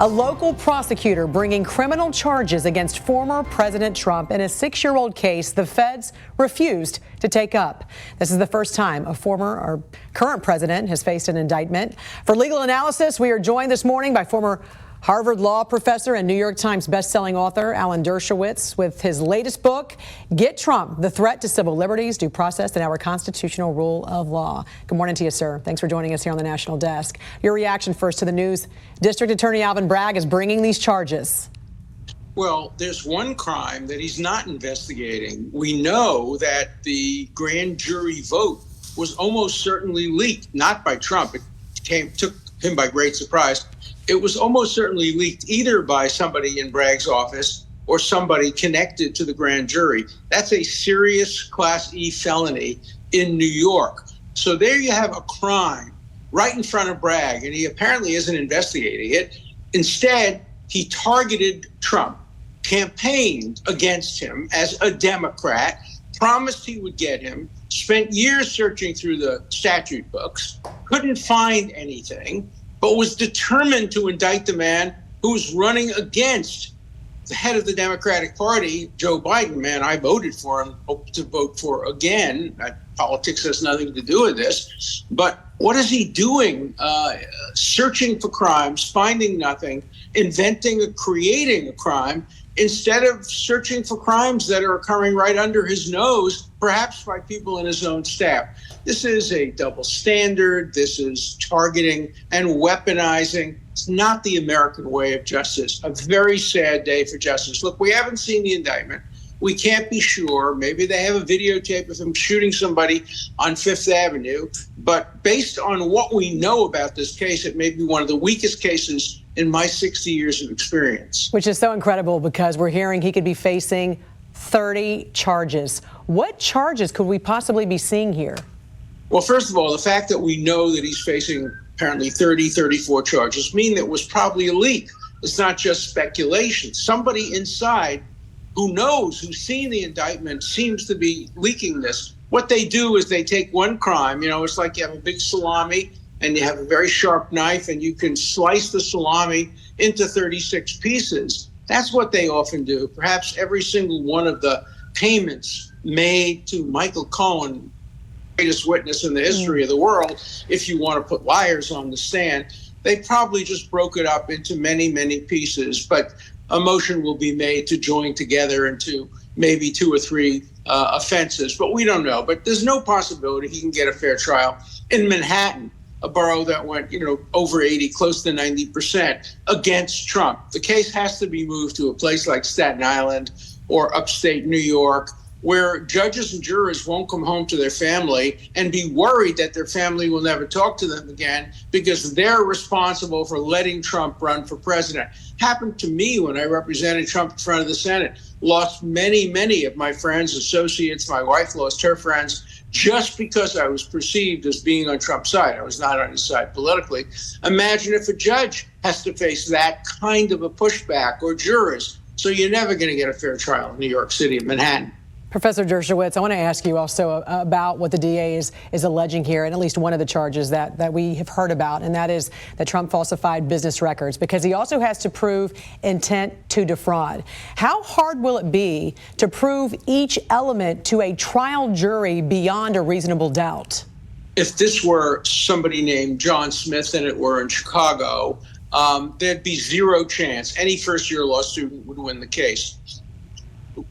A local prosecutor bringing criminal charges against former President Trump in a 6-year-old case the feds refused to take up. This is the first time a former or current president has faced an indictment. For legal analysis, we are joined this morning by former Harvard Law professor and New York Times bestselling author Alan Dershowitz with his latest book, Get Trump, The Threat to Civil Liberties, Due Process, and Our Constitutional Rule of Law. Good morning to you, sir. Thanks for joining us here on the National Desk. Your reaction first to the news. District Attorney Alvin Bragg is bringing these charges. Well, there's one crime that he's not investigating. We know that the grand jury vote was almost certainly leaked, not by Trump. It took him by great surprise. It was almost certainly leaked either by somebody in Bragg's office or somebody connected to the grand jury. That's a serious Class E felony in New York. So there you have a crime right in front of Bragg, and he apparently isn't investigating it. Instead, he targeted Trump, campaigned against him as a Democrat, promised he would get him, spent years searching through the statute books, couldn't find anything, but was determined to indict the man who was running against the head of the Democratic Party, Joe Biden. Man, I voted for him, hope to vote for again. Politics has nothing to do with this. But what is he doing? Searching for crimes, finding nothing, creating a crime, instead of searching for crimes that are occurring right under his nose, perhaps by people in his own staff. This is a double standard. This is targeting and weaponizing. It's not the American way of justice. A very sad day for justice. Look, we haven't seen the indictment. We can't be sure. Maybe they have a videotape of him shooting somebody on Fifth Avenue. But based on what we know about this case, it may be one of the weakest cases in my 60 years of experience. Which is so incredible because we're hearing he could be facing 30 charges. What charges could we possibly be seeing here? Well, first of all, the fact that we know that he's facing apparently 34 charges mean that it was probably a leak. It's not just speculation. Somebody inside who knows, who's seen the indictment, seems to be leaking this. What they do is they take one crime, it's like you have a big salami and you have a very sharp knife and you can slice the salami into 36 pieces. That's what they often do. Perhaps every single one of the payments made to Michael Cohen, greatest witness in the history of the world, if you want to put liars on the stand, they probably just broke it up into many, many pieces. But a motion will be made to join together into maybe 2 or 3 offenses. But we don't know. But there's no possibility he can get a fair trial in Manhattan, a borough that went, over 80, close to 90% against Trump. The case has to be moved to a place like Staten Island or upstate New York, where judges and jurors won't come home to their family and be worried that their family will never talk to them again because they're responsible for letting Trump run for president. Happened to me when I represented Trump in front of the Senate. Lost many of my friends, associates. My wife lost her friends just because I was perceived as being on Trump's side. I was not on his side politically. Imagine if a judge has to face that kind of a pushback, or jurors. So you're never going to get a fair trial in New York City and Manhattan. Professor Dershowitz, I want to ask you also about what the DA is alleging here, and at least one of the charges that we have heard about, and that is that Trump falsified business records, because he also has to prove intent to defraud. How hard will it be to prove each element to a trial jury beyond a reasonable doubt? If this were somebody named John Smith and it were in Chicago, there'd be zero chance any first-year law student would win the case.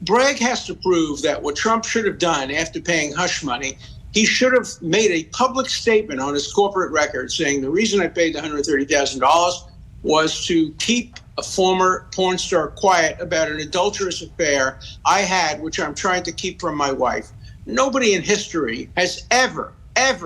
Bragg has to prove that what Trump should have done after paying hush money, he should have made a public statement on his corporate record saying the reason I paid the $130,000 was to keep a former porn star quiet about an adulterous affair I had, which I'm trying to keep from my wife. Nobody in history has ever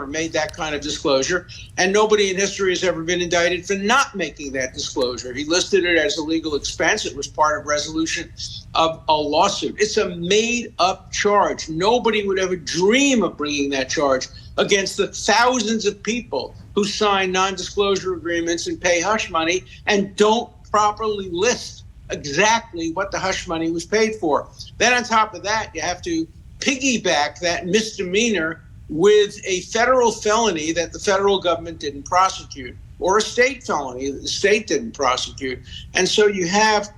made that kind of disclosure, and nobody in history has ever been indicted for not making that disclosure. He listed it as a legal expense. It was part of resolution of a lawsuit. It's a made-up charge. Nobody would ever dream of bringing that charge against the thousands of people who sign non-disclosure agreements and pay hush money and don't properly list exactly what the hush money was paid for. Then on top of that, you have to piggyback that misdemeanor with a federal felony that the federal government didn't prosecute. or a state felony. The state didn't prosecute. And so you have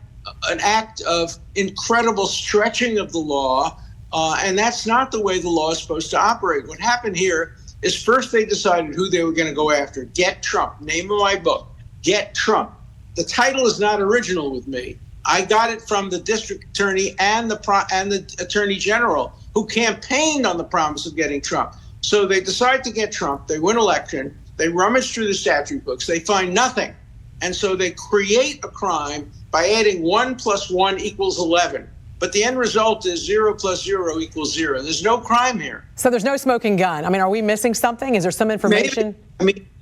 an act of incredible stretching of the law, and that's not the way the law is supposed to operate. What happened here is first they decided who they were going to go after. Get Trump. Name of my book, Get Trump. The title is not original with me. I got it from the district attorney and the attorney general, who campaigned on the promise of getting Trump. So they decide to get Trump. They win election. They rummage through the statute books. They find nothing. And so they create a crime by adding 1 + 1 = 11. But the end result is 0 + 0 = 0. There's no crime here. So there's no smoking gun. I mean, are we missing something? Is there some information?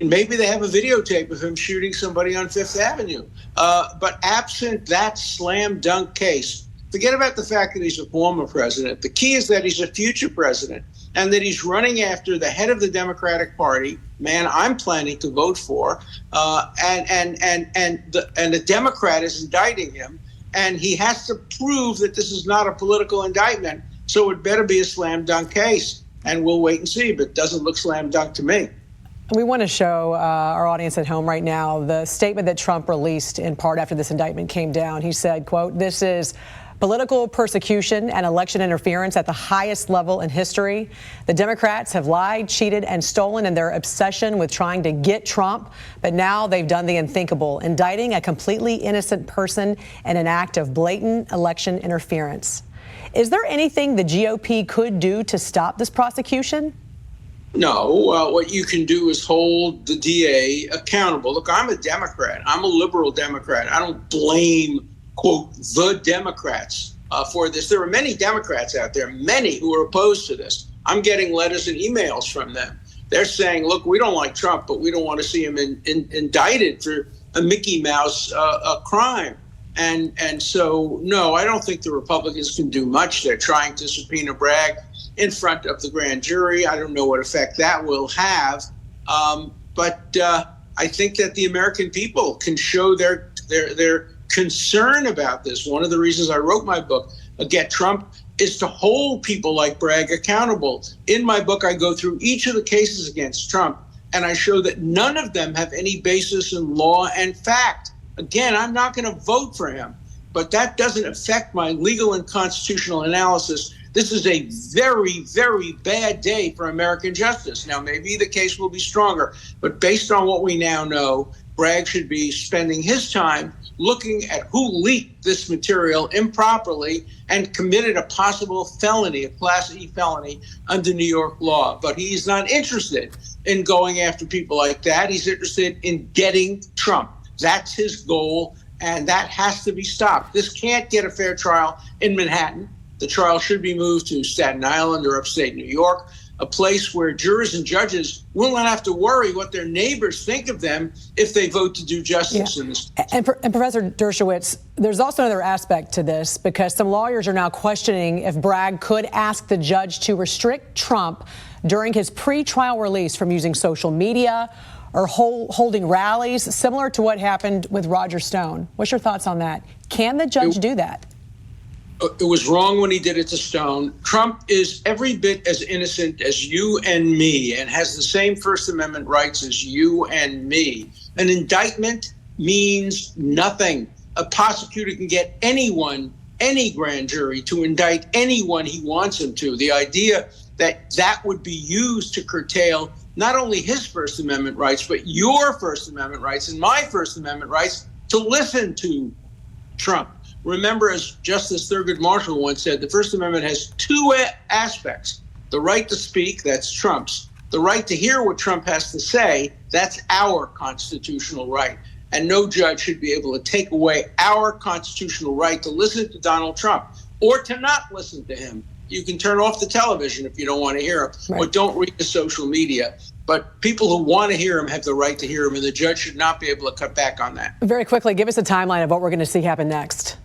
Maybe they have a videotape of him shooting somebody on Fifth Avenue. But absent that slam dunk case, forget about the fact that he's a former president. The key is that he's a future president and that he's running after the head of the Democratic Party, man I'm planning to vote for, and the Democrat is indicting him. And he has to prove that this is not a political indictment. So it better be a slam dunk case. And we'll wait and see. But it doesn't look slam dunk to me. We want to show our audience at home right now the statement that Trump released in part after this indictment came down. He said, quote, "This is political persecution and election interference at the highest level in history. The Democrats have lied, cheated, and stolen in their obsession with trying to get Trump. But now they've done the unthinkable, indicting a completely innocent person in an act of blatant election interference." Is there anything the GOP could do to stop this prosecution? No, what you can do is hold the DA accountable. Look, I'm a Democrat. I'm a liberal Democrat. I don't blame, quote, the Democrats for this. There are many Democrats out there, many who are opposed to this. I'm getting letters and emails from them. They're saying, look, we don't like Trump, but we don't want to see him indicted for a Mickey Mouse crime. And so, no, I don't think the Republicans can do much. They're trying to subpoena Bragg in front of the grand jury. I don't know what effect that will have. But I think that the American people can show their concern about this. One of the reasons I wrote my book, Get Trump, is to hold people like Bragg accountable. In my book, I go through each of the cases against Trump, and I show that none of them have any basis in law and fact. Again, I'm not going to vote for him, but that doesn't affect my legal and constitutional analysis. This is a very, very bad day for American justice. Now, maybe the case will be stronger, but based on what we now know, Bragg should be spending his time looking at who leaked this material improperly and committed a possible felony, a Class E felony under New York law. But he's not interested in going after people like that. He's interested in getting Trump. That's his goal, and that has to be stopped. This can't get a fair trial in Manhattan. The trial should be moved to Staten Island or upstate New York, a place where jurors and judges will not have to worry what their neighbors think of them if they vote to do justice in this. And Professor Dershowitz, there's also another aspect to this, because some lawyers are now questioning if Bragg could ask the judge to restrict Trump during his pre-trial release from using social media or holding rallies, similar to what happened with Roger Stone. What's your thoughts on that? Can the judge do that? It was wrong when he did it to Stone. Trump is every bit as innocent as you and me and has the same First Amendment rights as you and me. An indictment means nothing. A prosecutor can get anyone, any grand jury, to indict anyone he wants him to. The idea that that would be used to curtail not only his First Amendment rights, but your First Amendment rights and my First Amendment rights to listen to Trump. Remember, as Justice Thurgood Marshall once said, the First Amendment has two aspects. The right to speak, that's Trump's. The right to hear what Trump has to say, that's our constitutional right. And no judge should be able to take away our constitutional right to listen to Donald Trump or to not listen to him. You can turn off the television if you don't want to hear him, or don't read the social media. But people who want to hear him have the right to hear him, and the judge should not be able to cut back on that. Very quickly, give us a timeline of what we're going to see happen next.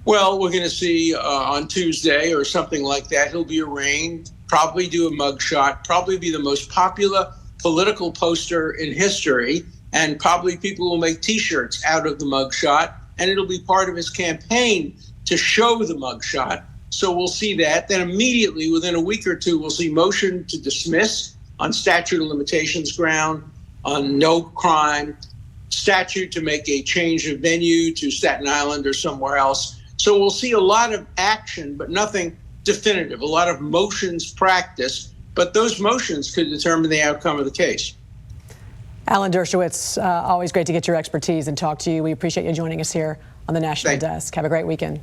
Well, we're going to see on Tuesday or something like that, he'll be arraigned, probably do a mugshot, probably be the most popular political poster in history, and probably people will make T-shirts out of the mugshot, and it'll be part of his campaign to show the mugshot. So we'll see that. Then immediately, within a week or two, we'll see motion to dismiss on statute of limitations ground. on no crime, statute to make a change of venue to Staten Island or somewhere else. So we'll see a lot of action, but nothing definitive, a lot of motions practiced, but those motions could determine the outcome of the case. Alan Dershowitz, always great to get your expertise and talk to you. We appreciate you joining us here on the National Desk. Have a great weekend.